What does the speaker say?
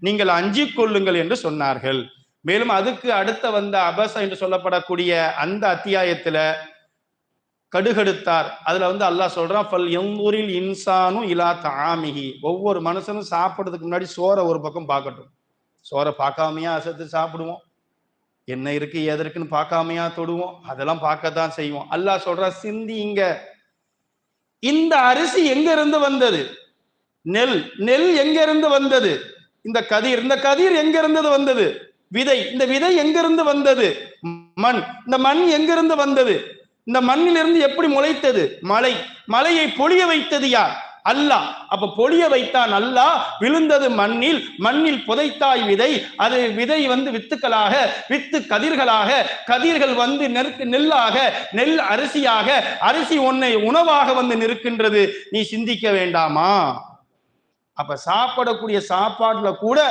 நீங்கள் அஞ்சிக் கொள்ளுங்கள் என்று சொன்னார்கள். மேலும் அதுக்கு அடுத்த வந்த அபச என்று சொல்லப்படக்கூடிய அந்த அத்தியாயத்துல கடுகெடுத்தார். அதுல அல்லாஹ் சொல்றான், ஃபல் யன்துரில் இன்சானு இலா தஆமிஹி, ஒவ்வொரு மனுஷனும் சாப்பிடுறதுக்கு முன்னாடி சோறை ஒரு பக்கம் பார்க்கட்டும். சோறை பார்க்காமையா அசத்து சாப்பிடுவோம்? என்ன இருக்கு ஏது இருக்குன்னு பார்க்காமையா தொடுவோம்? அதெல்லாம் பார்க்கத்தான் செய்வோம். அல்லாஹ் சொல்றா, சிந்திங்க. இந்த அரிசி எங்க இருந்து வந்தது? நெல். நெல் எங்க இருந்து வந்தது? இந்த கதிர். இந்த கதிர் எங்க இருந்து வந்தது? விதை. இந்த விதை எங்கிருந்து வந்தது? மண். இந்த மண் எங்கிருந்து வந்தது? இந்த மண்ணிலிருந்து எப்படி முளைத்தது? மழை. மழையை பொழிய வைத்தது யார்? அல்லாஹ். அப்ப பொழிய வைத்தான் அல்லாஹ், விழுந்தது மண்ணில். மண்ணில் புதைத்தாய் விதை. அது விதை வித்துக்களாக, வித்து கதிர்களாக, கதிர்கள் நெல்லாக, நெல் அரிசியாக, அரிசி உன்னை உணவாக நிற்கின்றது. நீ சிந்திக்க வேண்டாமா? அப்ப சாப்பிடக்கூடிய சாப்பாட்டுல கூட